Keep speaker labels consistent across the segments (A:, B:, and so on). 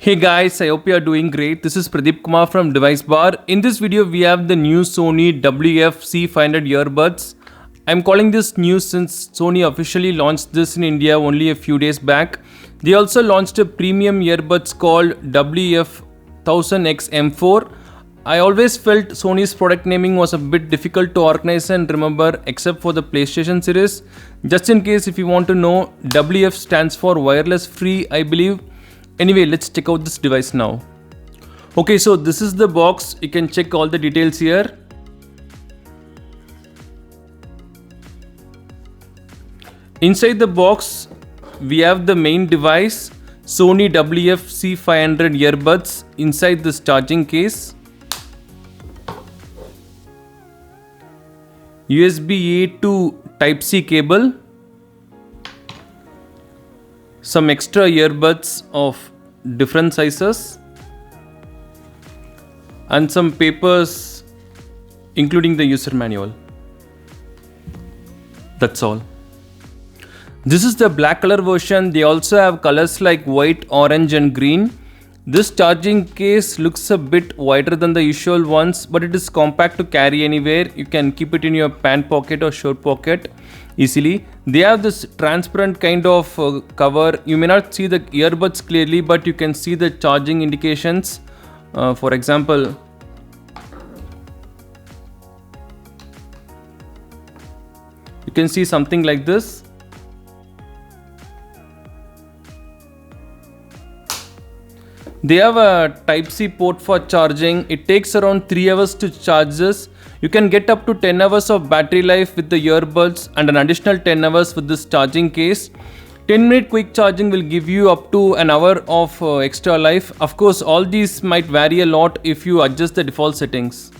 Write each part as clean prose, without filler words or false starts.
A: Hey guys, I hope you are doing great. This is Pradeep Kumar from Device Bar. In this video, we have the new Sony WF-C500 earbuds. I'm calling this new since Sony officially launched this in India only a few days back. They also launched a premium earbuds called WF-1000X M4. I always felt Sony's product naming was a bit difficult to organize and remember except for the PlayStation series. Just in case if you want to know, WF stands for wireless free, I believe. Anyway, let's check out this device now. Okay, so this is the box. You can check all the details here. Inside the box, we have the main device, Sony WF-C500 earbuds inside this charging case. USB-A to Type-C cable. Some extra earbuds of different sizes and some papers including the user manual. That's all. This is the black color version. They also have colors like white, orange and green. This charging case looks a bit wider than the usual ones, but it is compact to carry anywhere. You can keep it in your pant pocket or shirt pocket easily. They have this transparent kind of cover. You may not see the earbuds clearly, but you can see the charging indications. For example, you can see something like this. They have a Type-C port for charging. It takes around 3 hours to charge this. You can get up to 10 hours of battery life with the earbuds and an additional 10 hours with this charging case. 10-minute quick charging will give you up to an hour of extra life. Of course, all these might vary a lot if you adjust the default settings.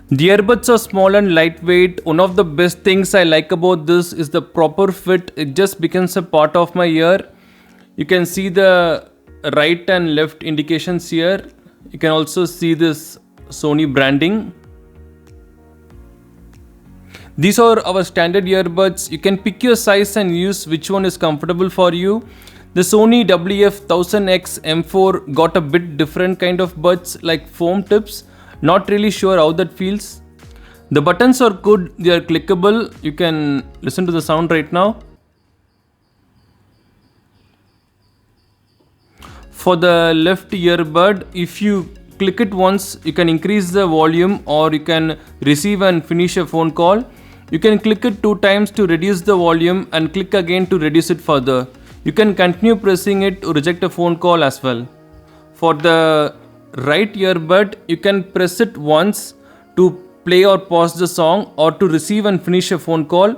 A: The earbuds are small and lightweight. One of the best things I like about this is the proper fit. It just becomes a part of my ear. You can see the right and left indications here. You can also see this Sony branding. These are our standard earbuds. You can pick your size and use which one is comfortable for you. The Sony WF-1000X M4 got a bit different kind of buds like foam tips. Not really sure how that feels. The buttons are good. They are clickable. You can listen to the sound right now. For the left earbud, if you click it once, you can increase the volume or you can receive and finish a phone call. You can click it 2 times to reduce the volume and click again to reduce it further. You can continue pressing it to reject a phone call as well. For the right earbud, you can press it once to play or pause the song or to receive and finish a phone call.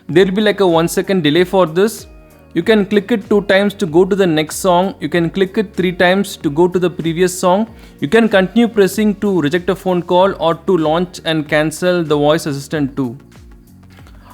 A: There will be like a 1 second delay for this. You can click it 2 times to go to the next song. You can click it 3 times to go to the previous song. You can continue pressing to reject a phone call or to launch and cancel the voice assistant too.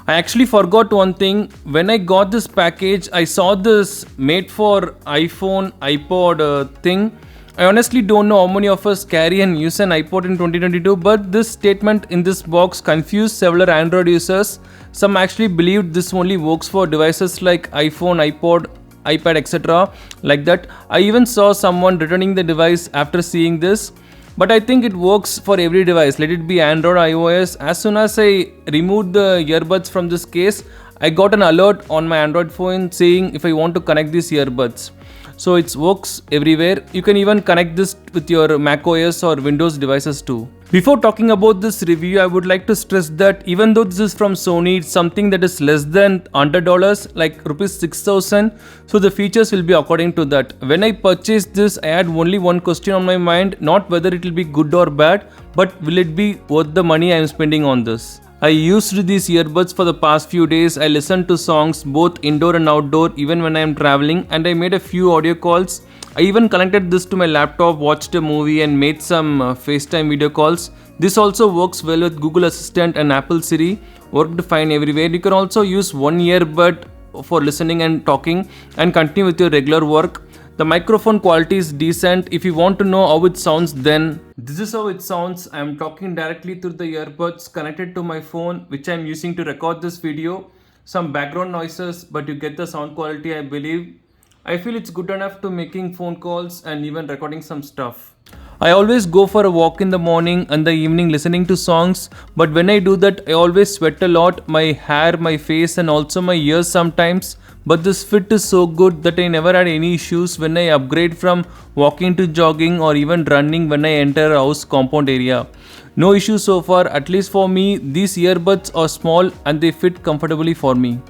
A: I actually forgot one thing. When I got this package, I saw this made for iPhone, iPod thing. I honestly don't know how many of us carry and use an iPod in 2022, but this statement in this box confused several Android users. Some actually believed this only works for devices like iPhone, iPod, iPad, etc. like that. I even saw someone returning the device after seeing this. But I think it works for every device, let it be Android or iOS. As soon as I removed the earbuds from this case, I got an alert on my Android phone saying if I want to connect these earbuds. So it works everywhere. You can even connect this with your macOS or Windows devices too. Before talking about this review, I would like to stress that even though this is from Sony, it's something that is less than $100, like rupees 6,000. So the features will be according to that. When I purchased this, I had only one question on my mind, not whether it will be good or bad, but will it be worth the money I am spending on this. I used these earbuds for the past few days. I listened to songs both indoor and outdoor even when I am traveling, and I made a few audio calls. I even connected this to my laptop, watched a movie and made some FaceTime video calls. This also works well with Google Assistant and Apple Siri. Worked fine everywhere. You can also use one earbud for listening and talking and continue with your regular work. The microphone quality is decent. If you want to know how it sounds, then this is how it sounds. I am talking directly through the earbuds connected to my phone, which I am using to record this video. Some background noises, but you get the sound quality, I believe. I feel it's good enough to making phone calls and even recording some stuff. I always go for a walk in the morning and the evening listening to songs, but when I do that, I always sweat a lot, my hair, my face, and also my ears sometimes. But this fit is so good that I never had any issues when I upgrade from walking to jogging or even running when I enter a house compound area. No issues so far, at least for me. These earbuds are small and they fit comfortably for me.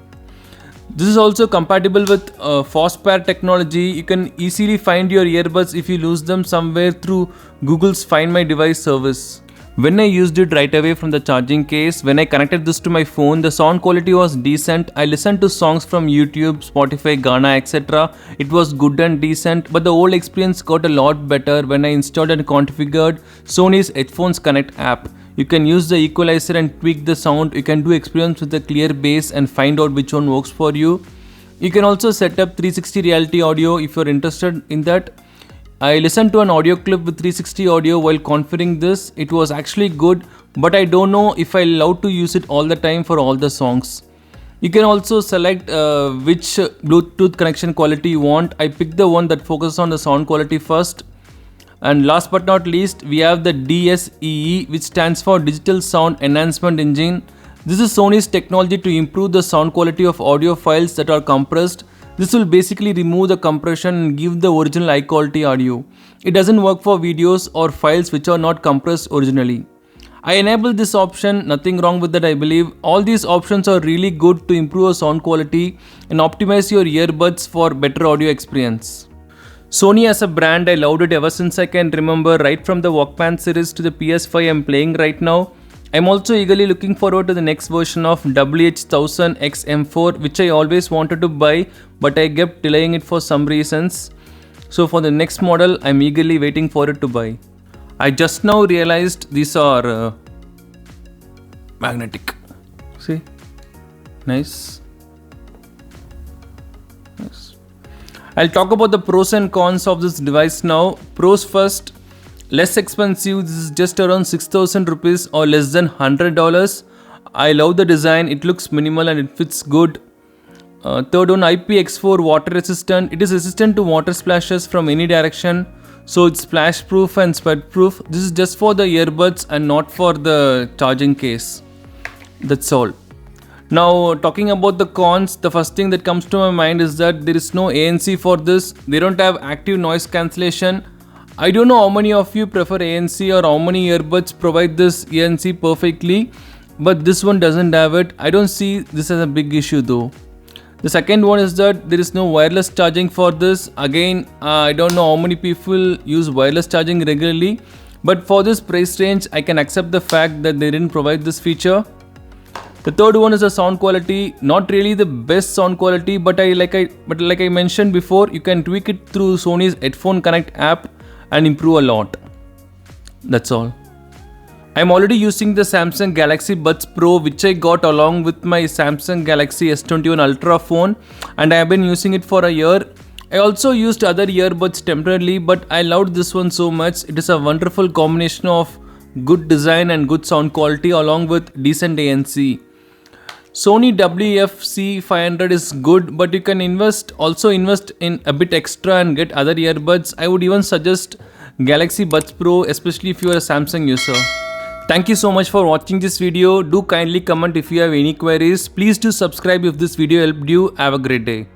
A: This is also compatible with FastPair technology. You can easily find your earbuds if you lose them somewhere through Google's Find My Device service. When I used it right away from the charging case, when I connected this to my phone, the sound quality was decent. I listened to songs from YouTube, Spotify, Ghana, etc. It was good and decent, but the whole experience got a lot better when I installed and configured Sony's Headphones Connect app. You can use the equalizer and tweak the sound. You can do experiments with a clear bass and find out which one works for you. You can also set up 360 reality audio if you're interested in that. I listened to an audio clip with 360 audio while configuring this. It was actually good, but I don't know if I love to use it all the time for all the songs. You can also select which Bluetooth connection quality you want. I picked the one that focuses on the sound quality first. And last but not least, we have the DSEE, which stands for Digital Sound Enhancement Engine. This is Sony's technology to improve the sound quality of audio files that are compressed. This will basically remove the compression and give the original high quality audio. It doesn't work for videos or files which are not compressed originally. I enabled this option, nothing wrong with that I believe. All these options are really good to improve your sound quality and optimize your earbuds for better audio experience. Sony as a brand, I loved it ever since I can remember, right from the Walkman series to the PS5 I'm playing right now. I'm also eagerly looking forward to the next version of WH-1000X-M4, which I always wanted to buy, but I kept delaying it for some reasons. So for the next model, I'm eagerly waiting for it to buy. I just now realized these are magnetic. See? Nice. I'll talk about the pros and cons of this device now. Pros first, less expensive. This is just around 6,000 rupees or less than $100. I love the design. It looks minimal and it fits good. Third one, IPX4 water resistant. It is resistant to water splashes from any direction. So it's splash proof and sweat proof. This is just for the earbuds and not for the charging case. That's all. Now talking about the cons, the first thing that comes to my mind is that there is no ANC for this. They don't have active noise cancellation. I don't know how many of you prefer ANC or how many earbuds provide this ANC perfectly, but this one doesn't have it. I don't see this as a big issue though. The second one is that there is no wireless charging for this. Again, I don't know how many people use wireless charging regularly, but for this price range, I can accept the fact that they didn't provide this feature. The third one is the sound quality. Not really the best sound quality, but like I mentioned before, you can tweak it through Sony's Headphone Connect app and improve a lot. That's all. I'm already using the Samsung Galaxy Buds Pro, which I got along with my Samsung Galaxy S21 Ultra phone, and I have been using it for a year. I also used other earbuds temporarily, but I loved this one so much. It is a wonderful combination of good design and good sound quality along with decent ANC. Sony WF-C500 is good, but you can also invest in a bit extra and get other earbuds. I would even suggest Galaxy Buds Pro, especially if you are a Samsung user. Thank you so much for watching this video. Do kindly comment if you have any queries. Please do subscribe if this video helped you. Have a great day.